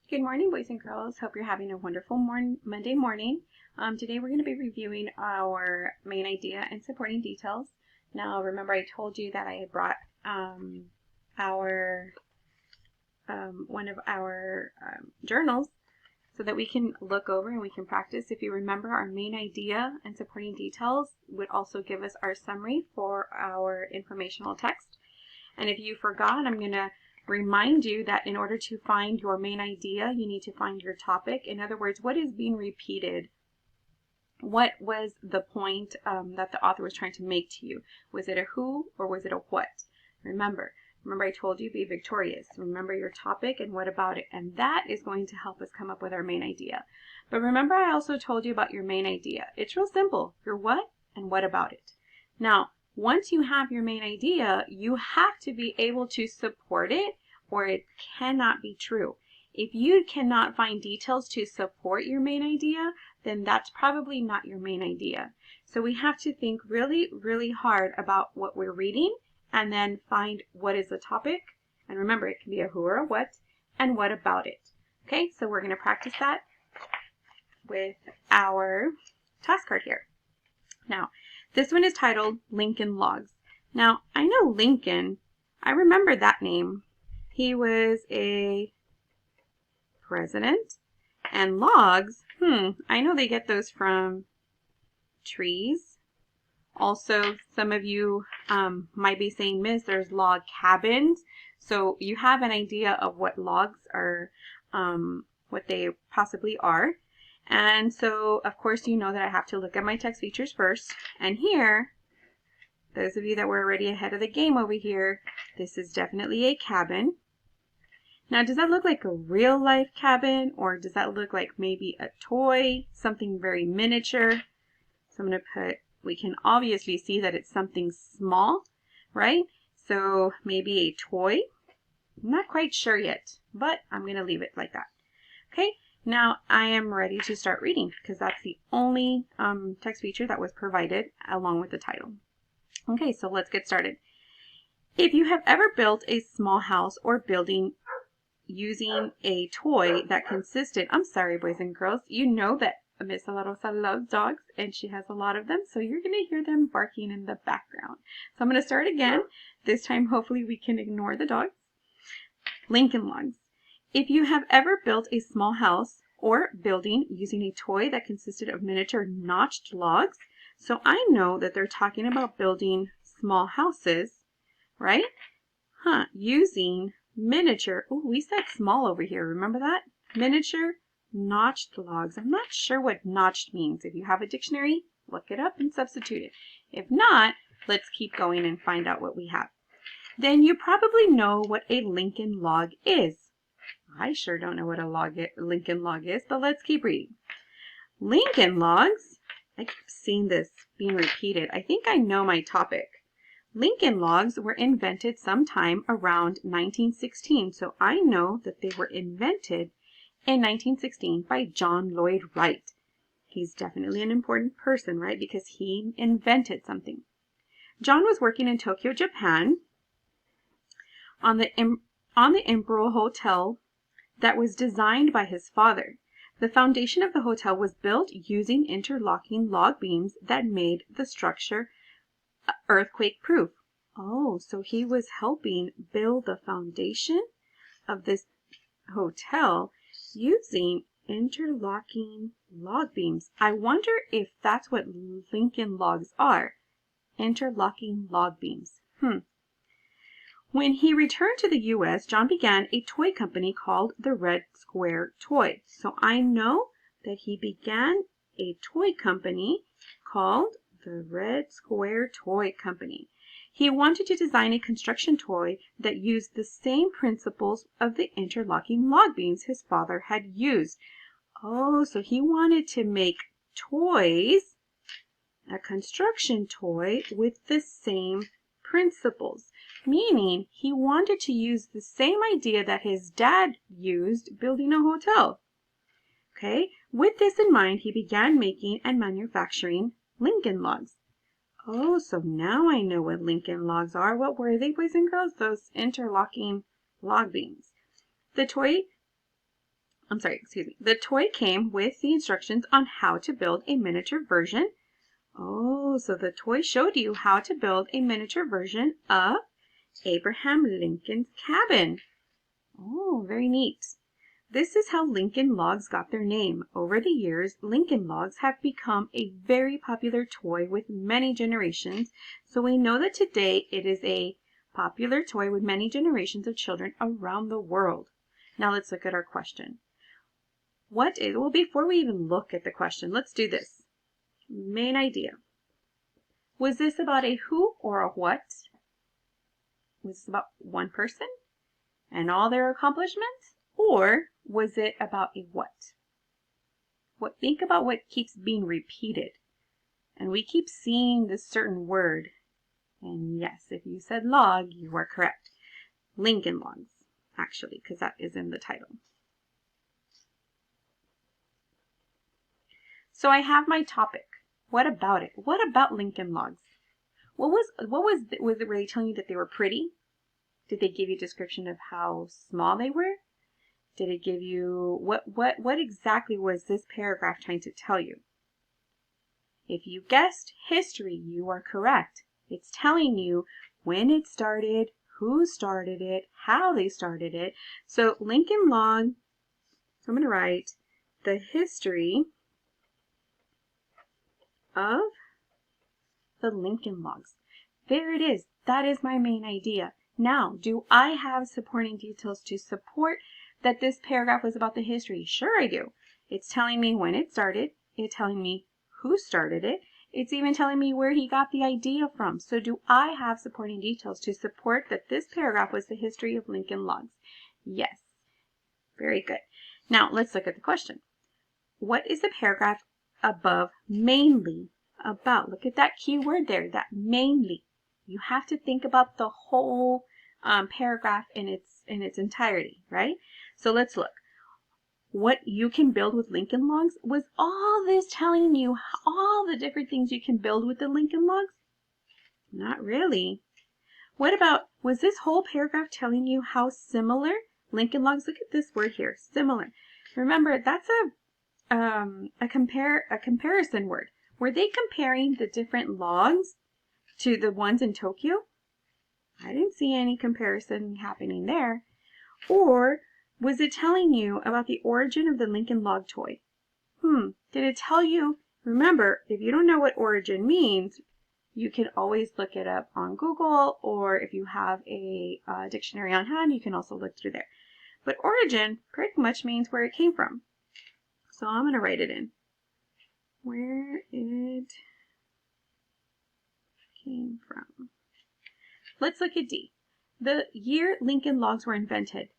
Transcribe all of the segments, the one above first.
Good morning, boys and girls. Hope you're having a wonderful Monday morning. Today we're going to be reviewing our main idea and supporting details. Now, remember I told you that I had brought one of our journals so that we can look over and we can practice. If you remember, our main idea and supporting details would also give us our summary for our informational text. And if you forgot, I'm going to remind you that in order to find your main idea, you need to find your topic. In other words, what is being repeated? What was the point that the author was trying to make to you? Was it a who or was it a what? Remember I told you be victorious. Remember your topic and what about it? And that is going to help us come up with our main idea. But remember I also told you about your main idea. It's real simple. Your what and what about it. Now, once you have your main idea, you have to be able to support it or it cannot be true. If you cannot find details to support your main idea, then that's probably not your main idea. So we have to think really, really hard about what we're reading and then find what is the topic. And remember, it can be a who or a what and what about it. Okay, so we're going to practice that with our task card here. Now, this one is titled Lincoln Logs. Now, I know Lincoln. I remember that name. He was a president. And logs, I know they get those from trees. Also, some of you might be saying, Miss, there's log cabins. So you have an idea of what logs are, what they possibly are. And so, of course, you know that I have to look at my text features first. And here, those of you that were already ahead of the game over here, this is definitely a cabin. Now, does that look like a real life cabin, or does that look like maybe a toy, something very miniature? So I'm going to put, we can obviously see that it's something small, right? So maybe a toy. I'm not quite sure yet, but I'm going to leave it like that. Okay. Now I am ready to start reading because that's the only text feature that was provided along with the title. Okay, so let's get started. If you have ever built a small house or building using a toy that consisted, I'm sorry boys and girls, you know that Miss La Rosa loves dogs and she has a lot of them, so you're going to hear them barking in the background. So I'm going to start again. This time hopefully we can ignore the dogs. Lincoln Logs. If you have ever built a small house or building using a toy that consisted of miniature notched logs, so I know that they're talking about building small houses, right? Using miniature, oh, we said small over here, remember that? Miniature notched logs. I'm not sure what notched means. If you have a dictionary, look it up and substitute it. If not, let's keep going and find out what we have. Then you probably know what a Lincoln log is. I sure don't know what a Lincoln log is, but let's keep reading. Lincoln logs, I keep seeing this being repeated. I think I know my topic. Lincoln logs were invented sometime around 1916, so I know that they were invented in 1916 by John Lloyd Wright. He's definitely an important person, right? Because he invented something. John was working in Tokyo, Japan on the Imperial Hotel that was designed by his father. The foundation of the hotel was built using interlocking log beams that made the structure earthquake-proof. Oh, so he was helping build the foundation of this hotel using interlocking log beams. I wonder if that's what Lincoln logs are. Interlocking log beams. When he returned to the U.S., John began a toy company called the Red Square Toy. So I know that he began a toy company called the Red Square Toy Company. He wanted to design a construction toy that used the same principles of the interlocking log beams his father had used. Oh, so he wanted to make toys, a construction toy with the same principles, meaning he wanted to use the same idea that his dad used building a hotel. Okay, with this in mind, he began making and manufacturing Lincoln logs. Oh, so now I know what Lincoln logs are. What were they, boys and girls? Those interlocking log beams. The toy I'm sorry, excuse me. The toy came with the instructions on how to build a miniature version. Oh, so the toy showed you how to build a miniature version of Abraham Lincoln's cabin. Oh, very neat. This is how Lincoln Logs got their name. Over the years, Lincoln Logs have become a very popular toy with many generations, so we know that today it is a popular toy with many generations of children around the world. Now let's look at our question. Well, before we even look at the question, let's do this. Main idea. Was this about a who or a what? Was this about one person and all their accomplishments? Or was it about a what? Think about what keeps being repeated. And we keep seeing this certain word. And yes, if you said log, you are correct. Lincoln Logs, actually, because that is in the title. So I have my topic. What about it? What about Lincoln Logs? Was it really telling you that they were pretty? Did they give you a description of how small they were? Did it give you, what exactly was this paragraph trying to tell you? If you guessed history, you are correct. It's telling you when it started, who started it, how they started it. So Lincoln Log, so I'm going to write the history of the Lincoln Logs. There it is. That is my main idea. Now, do I have supporting details to support that this paragraph was about the history? Sure I do. It's telling me when it started. It's telling me who started it. It's even telling me where he got the idea from. So do I have supporting details to support that this paragraph was the history of Lincoln Logs? Yes. Very good. Now, let's look at the question. What is the paragraph above mainly about? Look at that key word there, that mainly. You have to think about the whole paragraph in its entirety, right? So let's look. What you can build with Lincoln Logs, was all this telling you all the different things you can build with the Lincoln Logs? Not really. What about, was this whole paragraph telling you how similar Lincoln Logs, look at this word here, similar. Remember, that's a comparison word. Were they comparing the different logs to the ones in Tokyo? I didn't see any comparison happening there. Or was it telling you about the origin of the Lincoln Log toy? Did it tell you? Remember, if you don't know what origin means, you can always look it up on Google, or if you have a dictionary on hand, you can also look through there. But origin pretty much means where it came from. So I'm going to write it in. Where it came from. Let's look at D. The year Lincoln Logs were invented.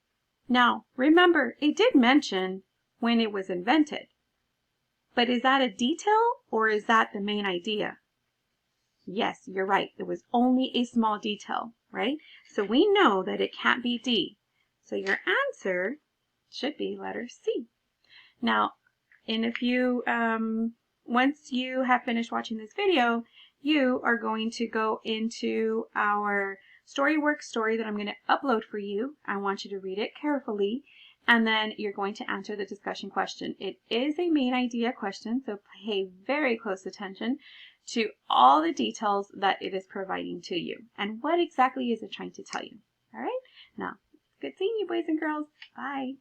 Now, remember, it did mention when it was invented. But is that a detail or is that the main idea? Yes, you're right. It was only a small detail, right? So we know that it can't be D. So your answer should be letter C. Now, once you have finished watching this video, you are going to go into our StoryWorks story that I'm going to upload for you. I want you to read it carefully, and then you're going to answer the discussion question. It is a main idea question, so pay very close attention to all the details that it is providing to you. And what exactly is it trying to tell you? All right? Now, good seeing you, boys and girls. Bye.